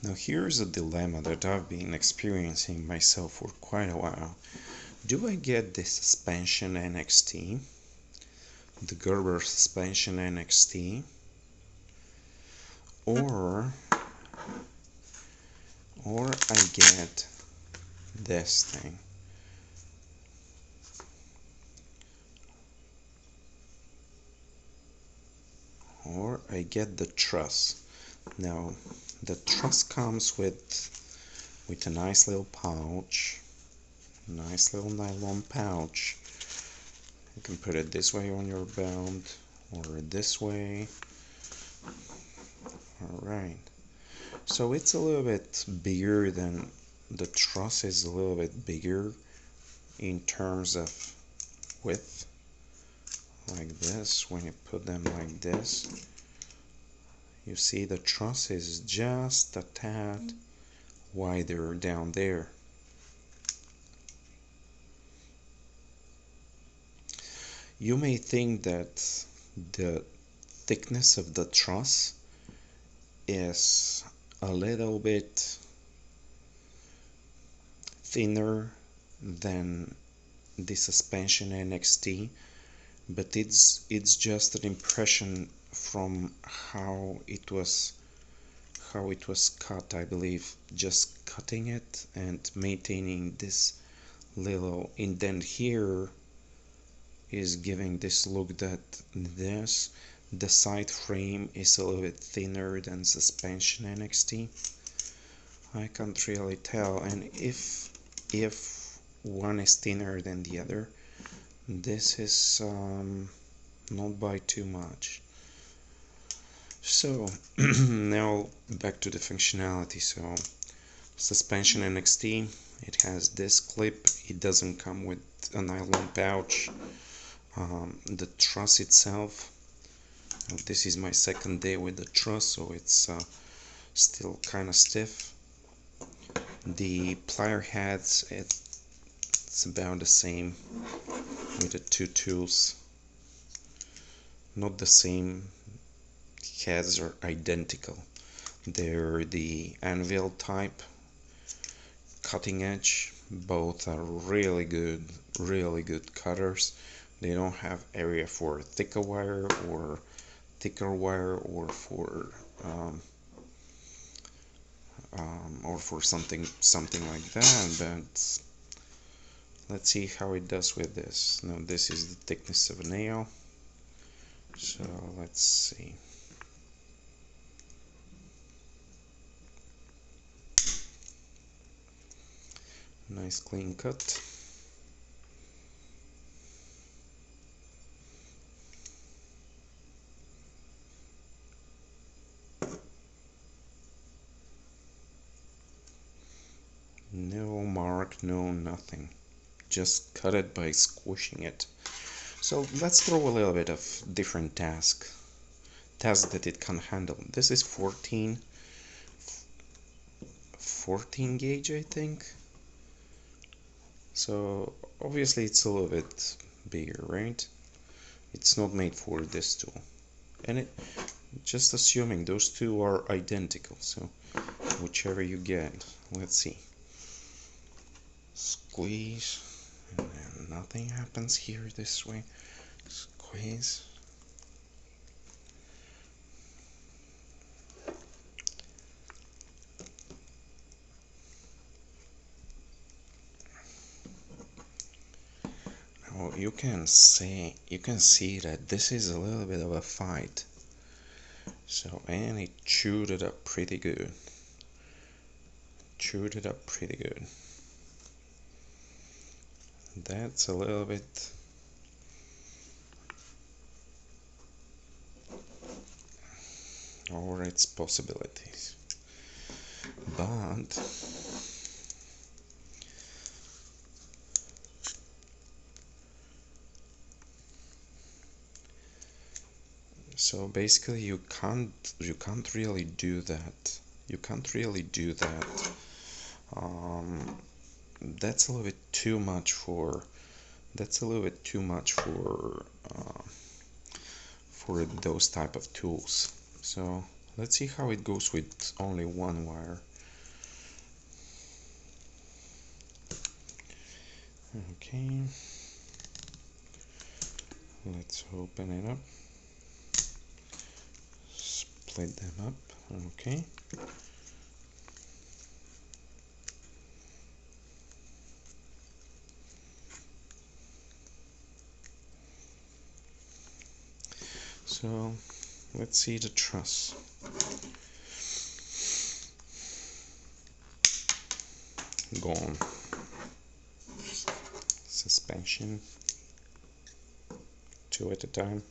Now here's a dilemma that I've been experiencing myself for quite a while. Do I get the suspension NXT, the Gerber suspension NXT, or I get this thing? Or I get the Truss. Now the Truss comes with a nice little pouch, nice little nylon pouch. You can put it this way on your belt or this way. Alright, so it's a little bit bigger than the Truss is a little bit bigger in terms of width, like this. When you put them like this, you see the Truss is just a tad wider down there. You may think that the thickness of the Truss is a little bit thinner than the suspension NXT, but it's just an impression from how it was cut, I believe. Just cutting it and maintaining this little indent here is giving this look that the side frame is a little bit thinner than suspension NXT. I can't really tell, and if one is thinner than the other, this is not by too much. So now back to the functionality. So suspension NXT, it has this clip. It doesn't come with a nylon pouch. The truss itself, this is my second day with the truss, so it's still kind of stiff. The plier heads, it's about the same with the two tools. Not the same, heads are identical. They're the anvil type, cutting edge. Both are really good cutters. They don't have area for thicker wire or for something like that. But let's see how it does with this. Now this is the thickness of a nail. So let's see. Nice clean cut. No mark, no nothing. Just cut it by squishing it. So let's throw a little bit of different tasks that it can handle. This is 14 gauge, I think. So obviously it's a little bit bigger, right? It's not made for this tool. And it, just assuming those two are identical, so whichever you get. Let's see. Squeeze, and then nothing happens here this way. Squeeze. Now you can see that this is a little bit of a fight. So, and it chewed it up pretty good. That's a little bit over its possibilities. But so basically you can't really do that. That's a little bit too much for those type of tools. So let's see how it goes with only one wire. Okay, let's open it up, split them up. Okay, so let's see the truss. Gone. Suspension, two at a time,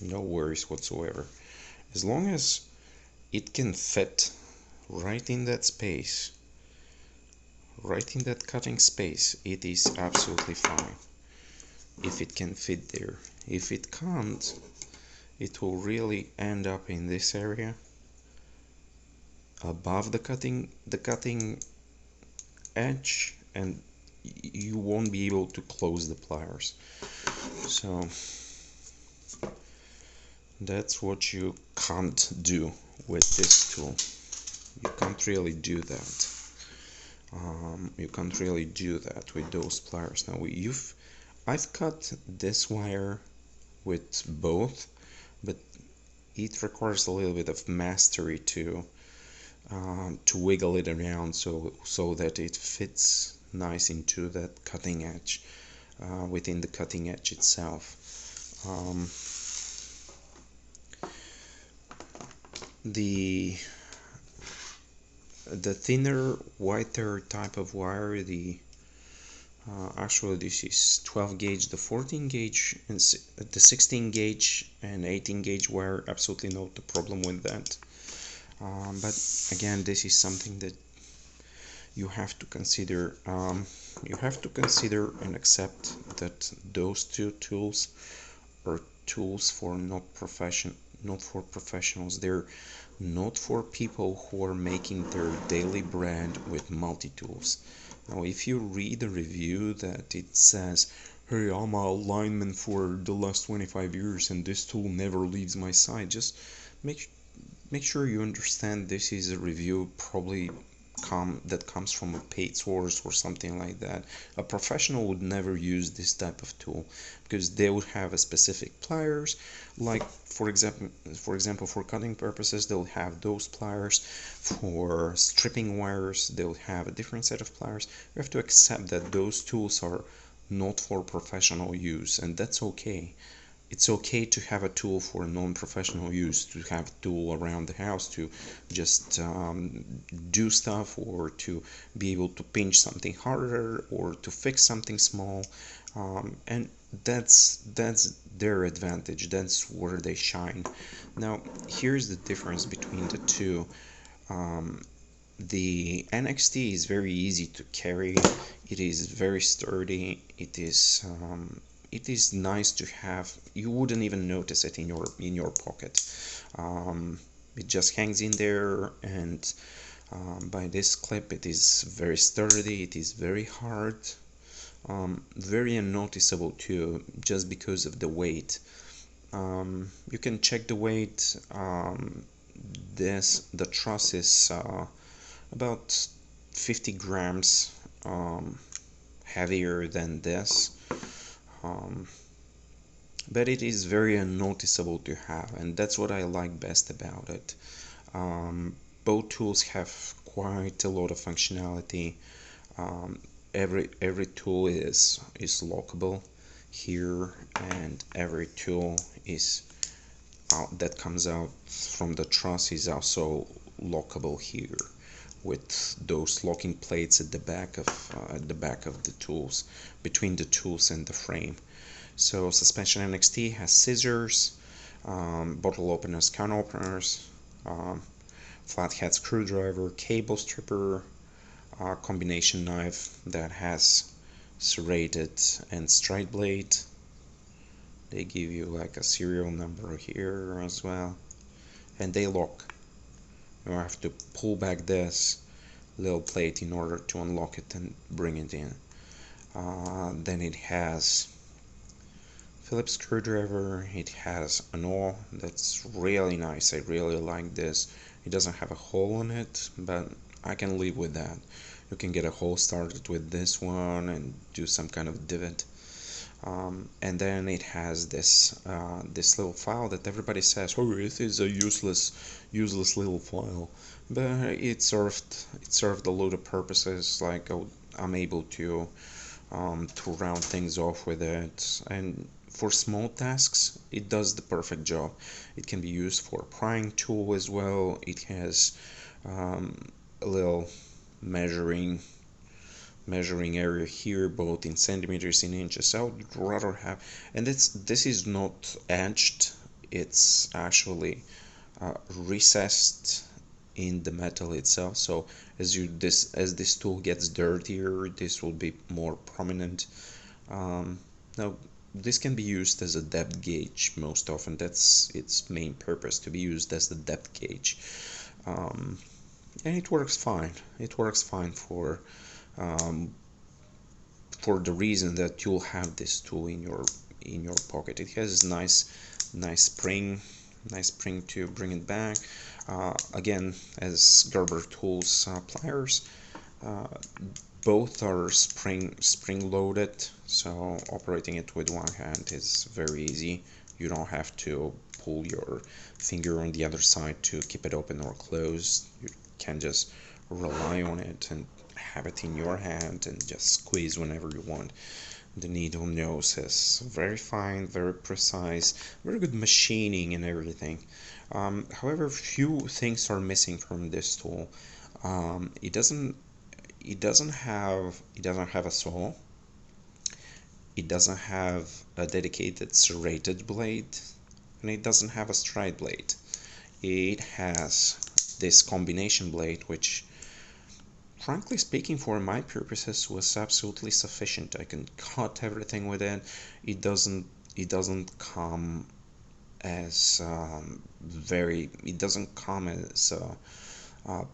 no worries whatsoever. As long as it can fit right in that space, right in that cutting space, it is absolutely fine. If it can fit there. If it can't, it will really end up in this area above the cutting edge, and you won't be able to close the pliers. So that's what you can't do with this tool. You can't really do that. You can't really do that with those pliers. Now I've cut this wire with both, but it requires a little bit of mastery to wiggle it around so that it fits nice into that cutting edge, within the cutting edge itself. The thinner, whiter type of wire, actually this is 12 gauge, the 14 gauge and the 16 gauge and 18 gauge wire, absolutely no problem with that. But again, this is something that you have to consider. You have to consider and accept that those two tools are tools for not for professionals. They're not for people who are making their daily bread with multi-tools. Now, if you read a review that it says, "Hey, I'm a lineman for the last 25 years and this tool never leaves my side," just make sure you understand this is a review probably that comes from a paid source or something like that. A professional would never use this type of tool because they would have a specific pliers, like for example for cutting purposes they'll have those pliers. For stripping wires they'll have a different set of pliers. You have to accept that those tools are not for professional use, and that's okay. It's okay to have a tool for non-professional use, to have a tool around the house to just do stuff, or to be able to pinch something harder, or to fix something small, and that's their advantage. That's where they shine. Now, here's the difference between the two. The NXT is very easy to carry. It is very sturdy. It is nice to have. You wouldn't even notice it in your pocket. It just hangs in there, and by this clip, it is very sturdy. It is very hard, very unnoticeable too, just because of the weight. You can check the weight. The truss is about 50 grams heavier than this. But it is very unnoticeable to have, and that's what I like best about it. Both tools have quite a lot of functionality. Every tool is lockable here, and every tool is that comes out from the truss is also lockable here, with those locking plates at the back of the tools, between the tools and the frame. So Suspension NXT has scissors, bottle openers, can openers, flathead screwdriver, cable stripper, combination knife that has serrated and straight blade. They give you like a serial number here as well, and they lock. You have to pull back this little plate in order to unlock it and bring it in. Then it has Phillips screwdriver. It has an awl that's really nice. I really like this. It doesn't have a hole in it, but I can live with that. You can get a hole started with this one and do some kind of divot. And then it has this little file that everybody says, "Oh, it is a useless little file," but it served a lot of purposes. Like, oh, I'm able to round things off with it, and for small tasks, it does the perfect job. It can be used for a prying tool as well. It has a little measuring measuring area here, both in centimeters and inches. I would rather have, and this is not edged, it's actually recessed in the metal itself. So as this tool gets dirtier, this will be more prominent. Now this can be used as a depth gauge most often. That's its main purpose, to be used as the depth gauge. And it works fine. It works fine um, for the reason that you'll have this tool in your pocket. It has nice spring to bring it back. Again, as Gerber tools pliers, uh, both are spring loaded, so operating it with one hand is very easy. You don't have to pull your finger on the other side to keep it open or closed. You can just rely on it and have it in your hand and just squeeze whenever you want. The needle nose is very fine, very precise, very good machining and everything. However, few things are missing from this tool. It doesn't have a saw. It doesn't have a dedicated serrated blade, and it doesn't have a stride blade. It has this combination blade, which, frankly speaking, for my purposes was absolutely sufficient. I can cut everything with it. It doesn't come as it doesn't come as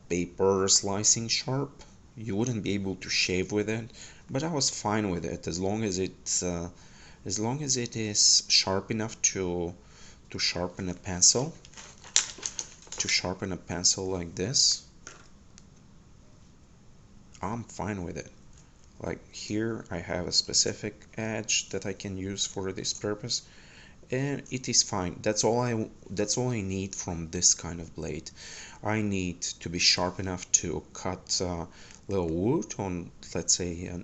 paper slicing sharp. You wouldn't be able to shave with it, but I was fine with it as long as it is sharp enough to sharpen a pencil, like this. I'm fine with it. Like here, I have a specific edge that I can use for this purpose, and it is fine. That's all I need from this kind of blade. I need to be sharp enough to cut little wood on, let's say, a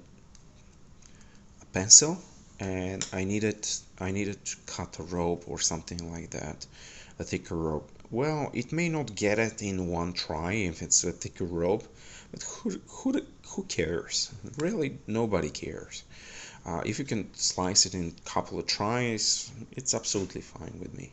pencil, and I needed to cut a rope or something like that, a thicker rope. Well, it may not get it in one try if it's a thicker rope, but who cares? Really, nobody cares. If you can slice it in a couple of tries, it's absolutely fine with me.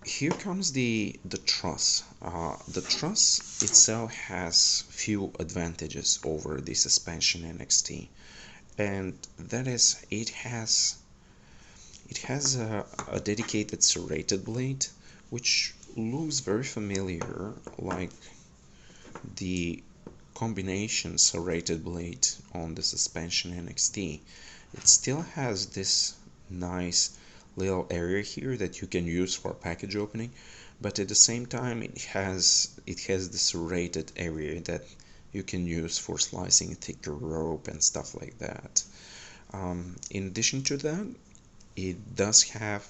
Here comes the truss. The truss itself has few advantages over the suspension NXT, and that is it has a dedicated serrated blade, which looks very familiar, like the combination serrated blade on the suspension NXT. It still has this nice little area here that you can use for package opening, but at the same time it has this serrated area that you can use for slicing thicker rope and stuff like that. In addition to that, it does have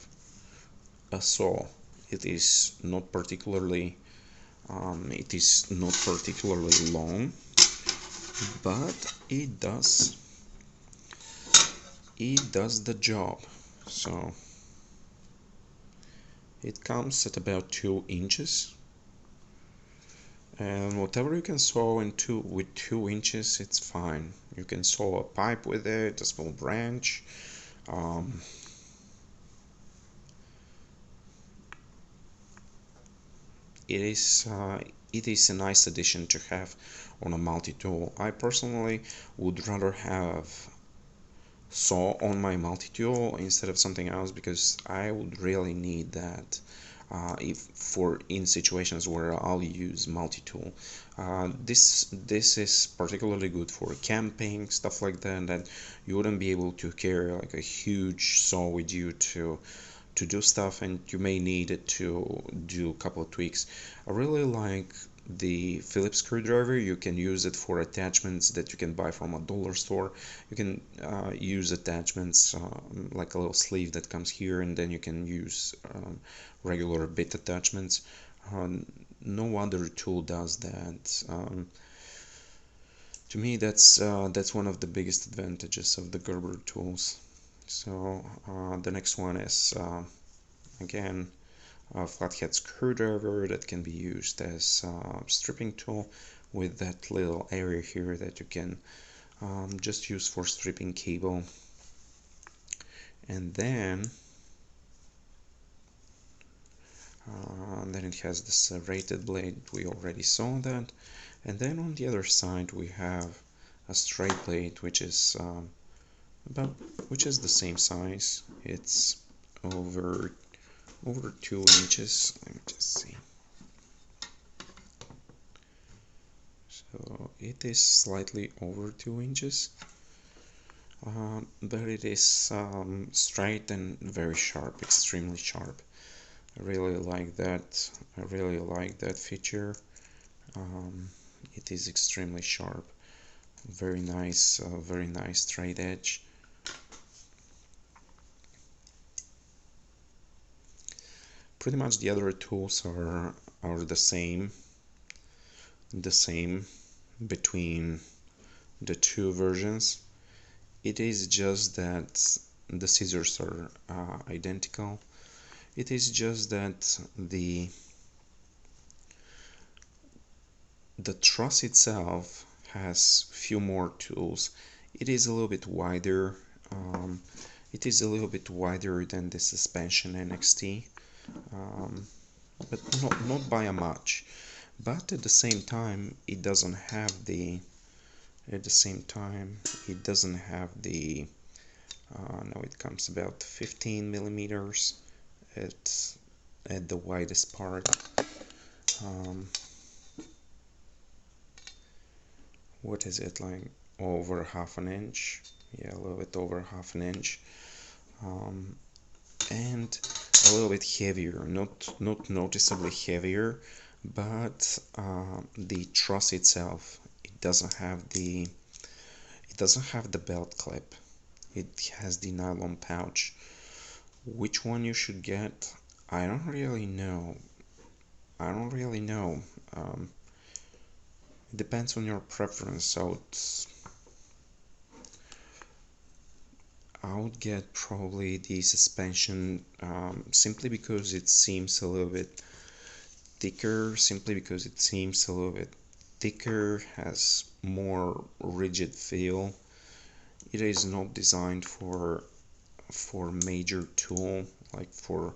a saw. It is not particularly long, but it does the job. So it comes at about 2 inches, and whatever you can saw with 2 inches, it's fine. You can saw a pipe with it, a small branch. um, it is a nice addition to have on a multi-tool. I personally would rather have saw on my multi-tool instead of something else, because I would really need that if for in situations where I'll use multi-tool. This is particularly good for camping, stuff like that, that you wouldn't be able to carry like a huge saw with you to do stuff, and you may need it to do a couple of tweaks. I really like the Phillips screwdriver, you can use it for attachments that you can buy from a dollar store. You can use attachments like a little sleeve that comes here, and then you can use regular bit attachments. No other tool does that. To me, that's one of the biggest advantages of the Gerber tools. So the next one is again a flathead screwdriver that can be used as a stripping tool with that little area here that you can just use for stripping cable. And then it has this serrated blade. We already saw that. And then on the other side we have a straight blade, which is the same size. It's over 2 inches. Let me just see. So it is slightly over 2 inches, but it is straight and very sharp, extremely sharp. I really like that. I really like that feature. It is extremely sharp. Very nice straight edge. Pretty much the other tools are the same between the two versions. It is just that the scissors are identical. It is just that the truss itself has few more tools. It is a little bit wider. It is a little bit wider than the suspension NXT, but not by a much. But at the same time, it doesn't have the. Now it comes about 15 millimeters at the widest part. What is it, like over half an inch? Yeah, a little bit over half an inch. And a little bit heavier, not noticeably heavier, but the truss itself, it doesn't have the belt clip. It has the nylon pouch. Which one you should get, I don't really know. It depends on your preference. I would get probably the suspension, simply because it seems a little bit thicker, has more rigid feel. It is not designed for major tool, like for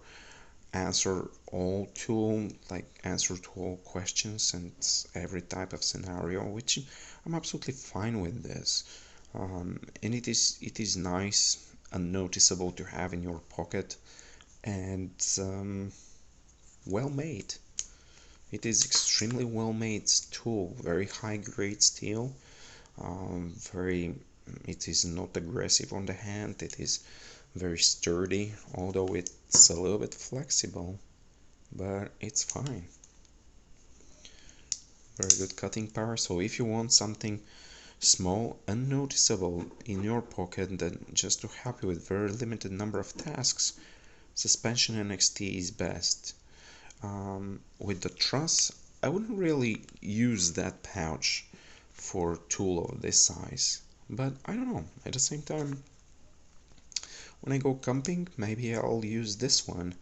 answer to all questions and every type of scenario, which I'm absolutely fine with this. And it is nice and noticeable to have in your pocket, and well made. It is extremely well made tool, very high grade steel. It is not aggressive on the hand. It is very sturdy, although it's a little bit flexible, but it's fine. Very good cutting power. So if you want something small and noticeable in your pocket, then just to help you with very limited number of tasks, suspension NXT is best. With the truss, I wouldn't really use that pouch for a tool of this size, but I don't know, at the same time, when I go camping, maybe I'll use this one,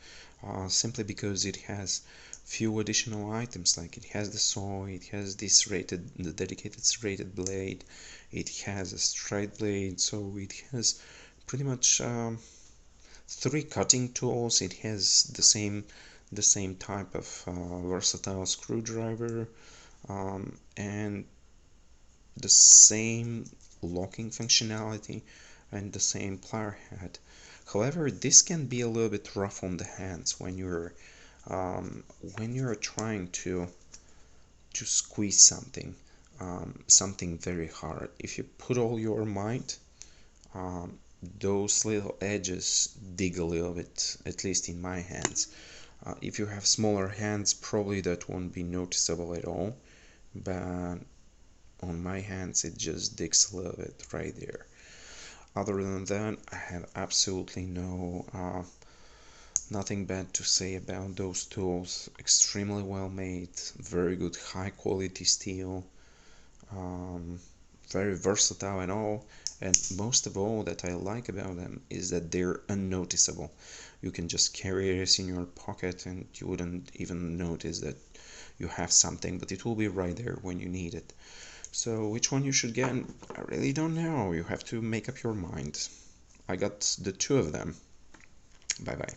simply because it has few additional items, like it has the saw, it has the dedicated serrated blade, it has a straight blade, so it has pretty much 3 cutting tools. It has the same type of versatile screwdriver, and the same locking functionality and the same plier head. However, this can be a little bit rough on the hands when you're trying to squeeze something very hard. If you put all your might, those little edges dig a little bit, at least in my hands. If you have smaller hands, probably that won't be noticeable at all. but on my hands it just digs a little bit right there. Other than that, I have absolutely nothing bad to say about those tools. Extremely well made, very good high quality steel, um, very versatile and all. And most of all that I like about them is that they're unnoticeable. You can just carry it in your pocket and you wouldn't even notice that you have something, but it will be right there when you need it. So which one you should get, I really don't know. You have to make up your mind. I got the two of them. Bye bye.